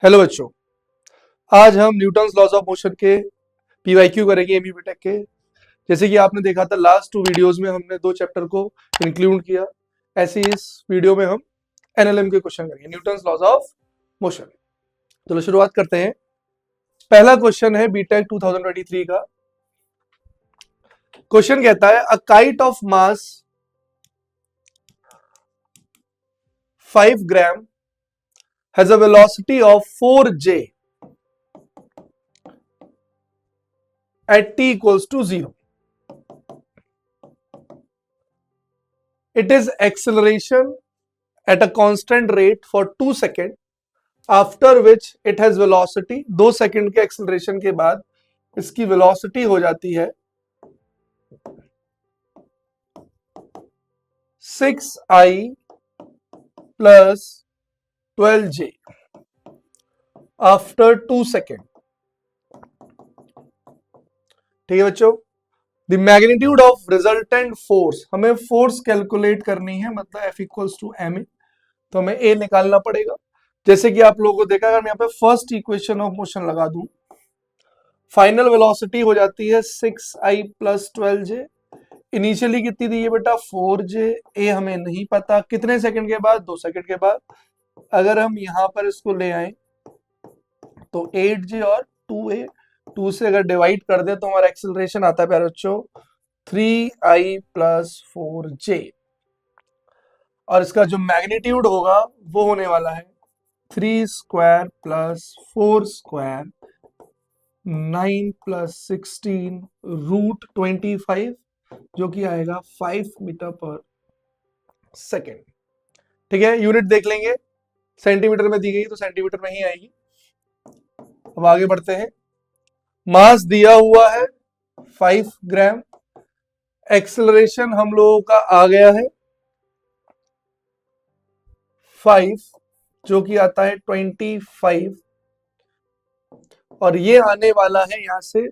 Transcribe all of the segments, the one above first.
Hello बच्चों, आज हम न्यूटन्स लॉज ऑफ मोशन के पीवाईक्यू करेंगे एमईबी टेक के। जैसे कि आपने देखा था लास्ट 2 वीडियोस में हमने 2 चैप्टर को इंक्लूड किया, ऐसे ही इस वीडियो में हम एनएलएम के क्वेश्चन करेंगे न्यूटन्स लॉज ऑफ मोशन। चलो शुरुआत करते हैं। पहला क्वेश्चन है बीटेक 2023 का। क्वेश्चन कहता है a kite of mass 5 gram has a velocity of 4j at t equals to 0. It is acceleration at a constant rate for 2 seconds, after which it has velocity 2 second के acceleration के बाद इसकी velocity हो जाती है 6i plus 12j after 2 second. ठीक है बच्चों, the magnitude of resultant force, हमें फोर्स कैलकुलेट करनी है, मतलब F equals to M A, तो हमें ए निकालना पड़ेगा। जैसे कि आप लोगों को देखा, अगर मैं यहाँ पे फर्स्ट इक्वेशन ऑफ मोशन लगा दूं, फाइनल वेलोसिटी हो जाती है 6i प्लस 12j। इनिशियली कितनी दी है बेटा 4j, ए हमें नहीं पता, कितने सेकंड के बाद 2 सेकंड के बाद। अगर हम यहाँ पर इसको ले आए तो 8j और 2a, 2 से अगर डिवाइड कर दे तो हमारा एक्सेलरेशन आता है प्यारे बच्चों 3i प्लस 4j, और इसका जो मैग्नीट्यूड होगा वो होने वाला है 3 square plus 4 square 9 plus 16 root 25, जो कि आएगा 5 मीटर पर सेकेंड। ठीक है, यूनिट देख लेंगे, सेंटीमीटर में दी गई तो सेंटीमीटर में ही आएगी। अब आगे बढ़ते हैं। मास दिया हुआ है 5 ग्राम, एक्सेलरेशन हम लोगों का आ गया है 5, जो कि आता है 25, और ये आने वाला है यहां से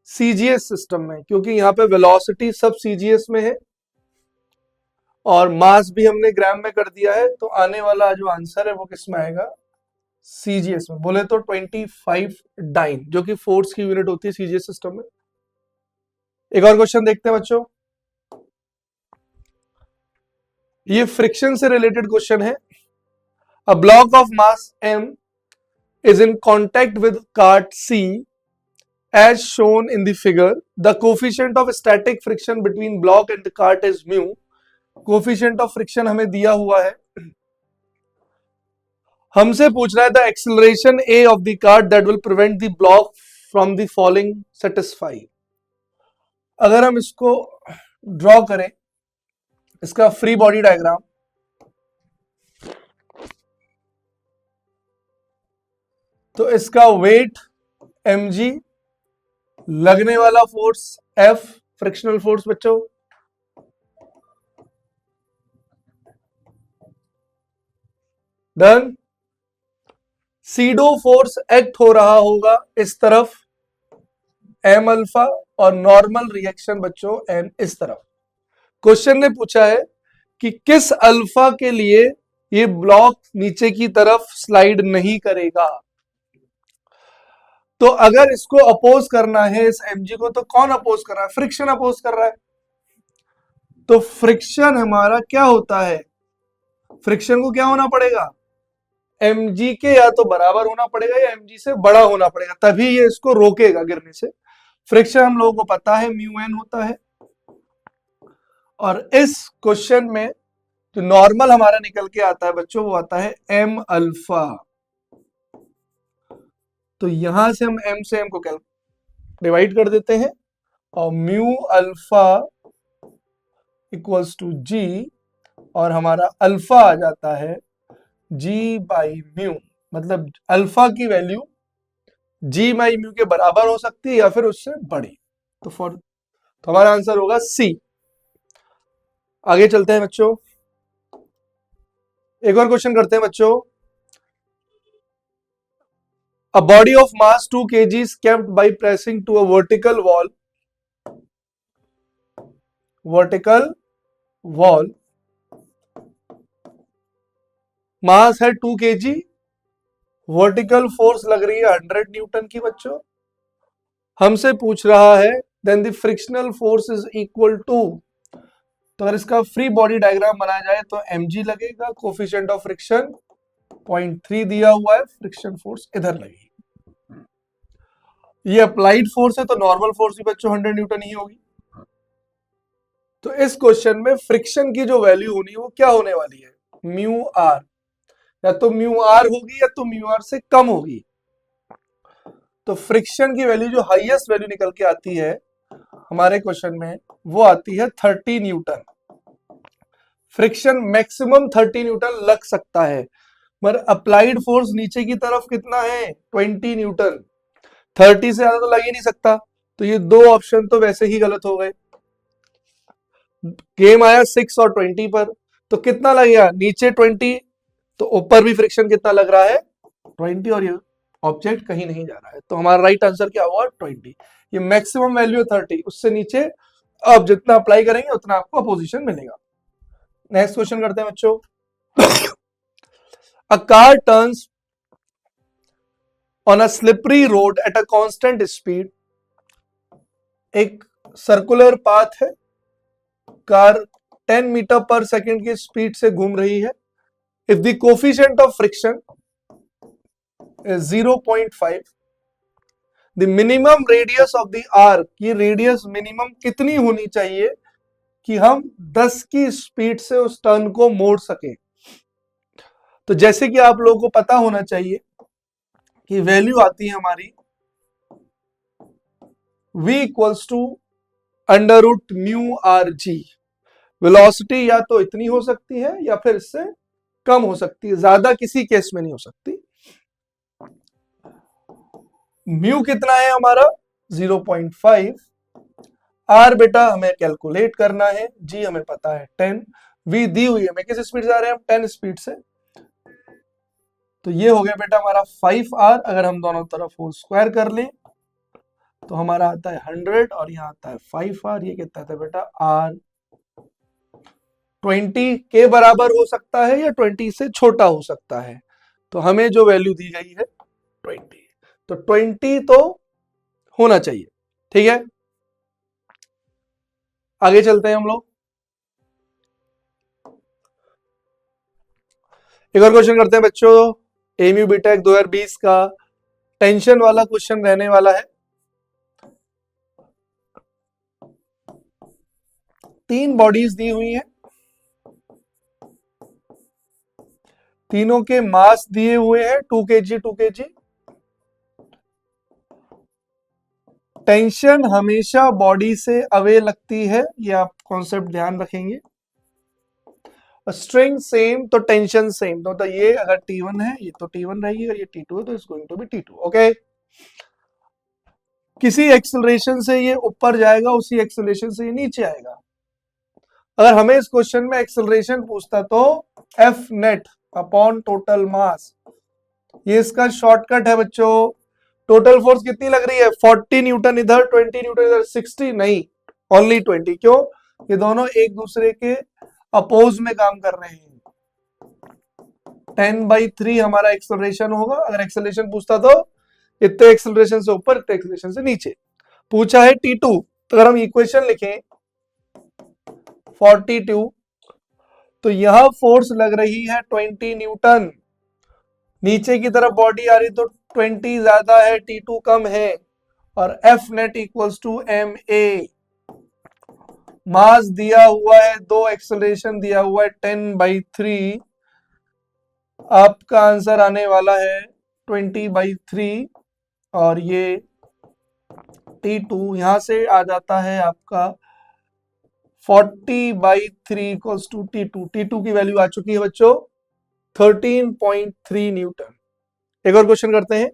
सीजीएस सिस्टम में, क्योंकि यहाँ पे वेलोसिटी सब सीजीएस में है और मास भी हमने ग्राम में कर दिया है, तो आने वाला जो आंसर है वो किस में आएगा, सीजीएस में। बोले तो 25 डाइन, जो कि फोर्स की यूनिट होती है सीजीएस सिस्टम में। एक और क्वेश्चन देखते हैं बच्चों, ये फ्रिक्शन से रिलेटेड क्वेश्चन है। A block of mass m is in contact with cart C as shown in the figure. The coefficient of static friction between block and the cart is mu. Coefficient of friction हमें दिया हुआ है, हमसे पूछ रहा है the acceleration a of the cart that will prevent the block from the falling satisfy. अगर हम इसको ड्रॉ करें, इसका फ्री बॉडी डायग्राम, तो इसका वेट mg, लगने वाला फोर्स F, फ्रिक्शनल फोर्स बच्चों, डन। सीडो फोर्स एक्ट हो रहा होगा इस तरफ m अल्फा, और नॉर्मल रिएक्शन बच्चों n इस तरफ। क्वेश्चन ने पूछा है कि किस अल्फा के लिए ये ब्लॉक नीचे की तरफ स्लाइड नहीं करेगा। तो अगर इसको अपोज करना है इस mg को, तो कौन अपोज कर रहा है, फ्रिक्शन अपोज कर रहा है। तो फ्रिक्शन हमारा क्या होता है, फ्रिक्शन को क्या होना पड़ेगा, mg के या तो बराबर होना पड़ेगा या mg से बड़ा होना पड़ेगा, तभी ये इसको रोकेगा गिरने से। फ्रिक्शन हम लोगों को पता है म्यू एन होता है, और इस क्वेश्चन में जो नॉर्मल हमारा निकल के आता है बच्चों वो आता है m अल्फा। तो यहां से हम m से m को डिवाइड कर देते हैं, और mu alpha equals to g, और हमारा अल्फा आ जाता है g बाई म्यू, मतलब अल्फा की वैल्यू g बाई म्यू के बराबर हो सकती है या फिर उससे बड़ी। तो हमारा आंसर होगा C। आगे चलते हैं बच्चों, एक और क्वेश्चन करते हैं बच्चों। A body of mass 2 kg is kept by pressing to a vertical wall. मास है 2 kg, वर्टिकल फोर्स लग रही है 100 न्यूटन की बच्चों। हमसे पूछ रहा है then the frictional force is equal to, तो अगर इसका फ्री बॉडी डायग्राम बनाया जाए तो mg लगेगा, कोफिशिएंट ऑफ फ्रिक्शन 0.3 दिया हुआ है, फ्रिक्शन फोर्स इधर लगेगी। ये अप्लाइड फोर्स है तो नॉर्मल फोर्स भी बच्चों 100 न्यूटन ही होगी। तो इस क्वेश्चन में फ्रिक्शन की जो वैल्यू होनी है वो क्या होने वाली है, म्यू आर, या तो म्यू आर होगी या तो म्यू आर से कम होगी। तो फ्रिक्शन की वैल्यू जो हाईएस्ट वैल्यू निकल के आती है हमारे क्वेश्चन में वो आती है 30 न्यूटन। फ्रिक्शन मैक्सिमम 30 न्यूटन लग सकता है, मगर अप्लाइड फोर्स नीचे की तरफ कितना है 20 न्यूटन, 30 से ज्यादा तो लग ही नहीं सकता। तो ये दो ऑप्शन तो वैसे ही गलत हो गए। गेम आया 6 और 20 पर, तो कितना लगेगा नीचे 20, तो ऊपर भी फ्रिक्शन कितना लग रहा है 20, और ये ऑब्जेक्ट कहीं नहीं जा रहा है। तो हमारा राइट आंसर क्या हुआ 20। ये मैक्सिमम वैल्यू है 30, उससे नीचे आप जितना अप्लाई करेंगे उतना आपको अपोजिशन मिलेगा। नेक्स्ट क्वेश्चन करते हैं बच्चों। A car turns on a slippery road at a constant speed. एक सर्कुलर पाथ है, कार 10 मीटर पर सेकेंड की स्पीड से घूम रही है। If the coefficient of friction is 0.5, the minimum radius of the arc, ये रेडियस मिनिमम कितनी होनी चाहिए कि हम 10 की स्पीड से उस टर्न को मोड़ सके। तो जैसे कि आप लोगों को पता होना चाहिए कि वैल्यू आती है हमारी v equals to under root mu R G. Velocity या तो इतनी हो सकती है या फिर इससे कम हो सकती है, ज्यादा किसी केस में नहीं हो सकती। म्यू कितना है हमारा 0.5, आर बेटा हमें कैलकुलेट करना है, जी हमें पता है 10, वी दी हुई है, हमें किस स्पीड से आ रहे हैं हम 10 स्पीड से। तो ये हो गया बेटा हमारा 5r। अगर हम दोनों तरफ होल स्क्वायर कर लें तो हमारा आता है 100 और यहाँ आता है 5r। ये कितना था बेटा r 20 के बराबर हो सकता है या 20 से छोटा हो सकता है। तो हमें जो वैल्यू दी गई है 20, तो 20 तो होना चाहिए। ठीक है, आगे चलते हैं हम लोग। एक और क्वेश्चन करते हैं बच्चों, एमयू बीटेक 2020 का टेंशन वाला क्वेश्चन रहने वाला है। 3 बॉडीज दी हुई हैं, तीनों के मास दिए हुए हैं 2 kg 2 kg। टेंशन हमेशा बॉडी से अवे लगती है, ये आप कॉन्सेप्ट ध्यान रखेंगे। स्ट्रिंग सेम तो टेंशन सेम, तो ये अगर T1 है ये तो T1 रहेगी, अगर ये T2 है तो it's going to be T2। Okay, किसी एक्सेलरेशन से ये ऊपर जाएगा, उसी एक्सेलरेशन से ये नीचे आएगा। अगर हमें इस क्वेश्चन में एक्सेलरेशन पूछता तो F net upon total mass, ये इसका शॉर्टकट है बच्चों। टोटल फोर्स कितनी लग रही है 40 न्यूटन इधर, 20 न्यूटन इधर, 60 नहीं, ओनली 20। क्यों, ये दोनों एक दूसरे के अपोज में काम कर रहे हैं। 10/3 हमारा एक्सेलरेशन होगा। अगर एक्सेलरेशन पूछता तो इतने एक्सेलरेशन से ऊपर, इतने एक्सेलरेशन से नीचे। पूछा है T2, तो अगर हम इक्वेशन लिखें 42, तो यह फोर्स लग रही है 20 न्यूटन। नीचे की तरफ बॉडी आ रही तो 20 ज्यादा है, T2 कम है, और F net equals to ma। Mass दिया हुआ है, दो एक्सेलरेशन दिया हुआ है 10/3, आपका आंसर आने वाला है 20/3, और ये T2 यहां से आ जाता है आपका 40/3 इक्वल्स टू T2। T2 की वैल्यू आ चुकी है बच्चों 13.3 न्यूटन। एक और क्वेश्चन करते हैं,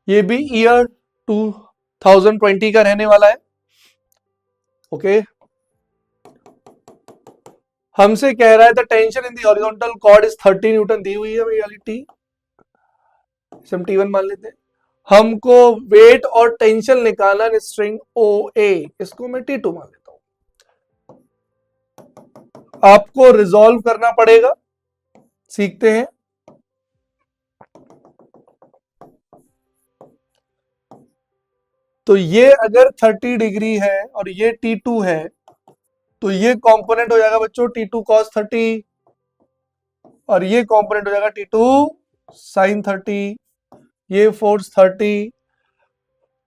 ये भी ईयर 2020 का रहने वाला है। ओके, हमसे कह रहा है the tension in the horizontal cord is 30 newton दी हुई है, वाली टी हम T1 मान लेते हैं। हमको वेट और टेंशन निकालना है स्ट्रिंग OA, इसको मैं T2 मान लेता हूं। आपको रिजॉल्व करना पड़ेगा, सीखते हैं। तो ये अगर 30 डिग्री है और ये T2 है, तो ये कंपोनेंट हो जाएगा बच्चों T2 cos 30 और ये कंपोनेंट हो जाएगा T2 sin 30। ये फोर्स 30,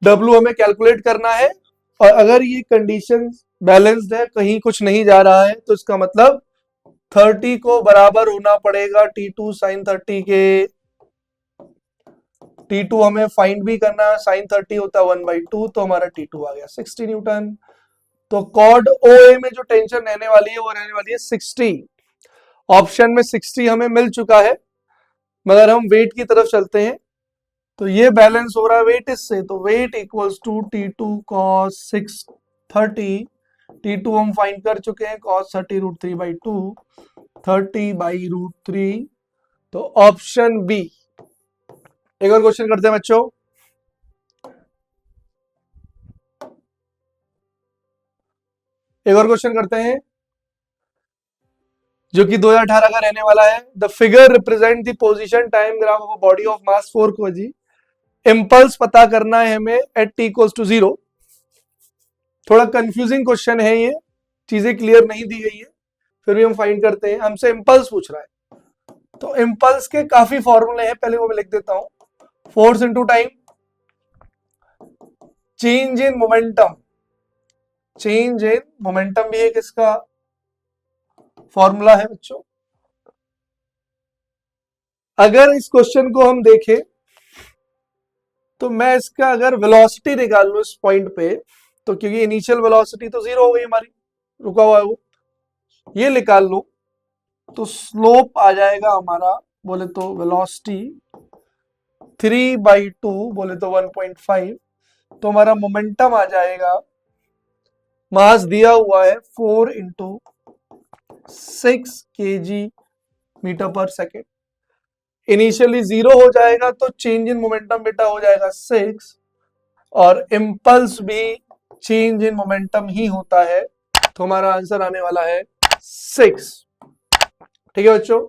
W हमें कैलकुलेट करना है। और अगर ये कंडीशन बैलेंस्ड है, कहीं कुछ नहीं जा रहा है, तो इसका मतलब 30 को बराबर होना पड़ेगा T2 sin 30 के। T2 हमें फाइंड भी करना है, sin 30 होता है 1/2, तो हमारा T2 आ गया 60 न्यूटन। तो कॉर्ड OA में जो टेंशन रहने वाली है वो रहने वाली है 60। ऑप्शन में 60 हमें मिल चुका है, मगर हम वेट की तरफ चलते हैं। तो ये बैलेंस हो रहा है वेट इससे, तो wait equals to T2 cos 630। T2 हम फाइंड कर चुके हैं, cos 30 √3/2, 30/√3। तो ऑप्शन बी। एक और क्वेश्चन करते हैं बच्चों। एक और क्वेश्चन करते हैं जो कि 2018 का रहने वाला है। The figure represent the position time graph of body of mass 4 kg। Impulse पता करना है हमें एट t इक्वल्स टू 0। थोड़ा कंफ्यूजिंग क्वेश्चन है ये, चीजें क्लियर नहीं दी गई है, फिर भी हम फाइंड करते हैं। हमसे इंपल्स पूछ रहा है, तो इंपल्स के काफी फॉर्मूले हैं, पहले वो मैं लिख देता हूं। Force into time, change in momentum, change in momentum भी एक इसका फॉर्मूला है बच्चों। अगर इस क्वेश्चन को हम देखें तो मैं इसका अगर वेलोसिटी निकाल लूं इस पॉइंट पे, तो क्योंकि इनिशियल वेलोसिटी तो 0 हो गई हमारी, रुका हुआ है वो, ये निकाल लूं तो स्लोप आ जाएगा हमारा, बोले तो वेलोसिटी 3/2, बोले तो 1.5। तो हमारा मोमेंटम आ जाएगा, मास दिया हुआ है 4 × 6 kg/s। इनिशियली 0 हो जाएगा तो चेंज इन मोमेंटम बेटा हो जाएगा 6, और इंपल्स भी चेंज इन मोमेंटम ही होता है। तो हमारा आंसर आने वाला है 6। ठीक है बच्चों।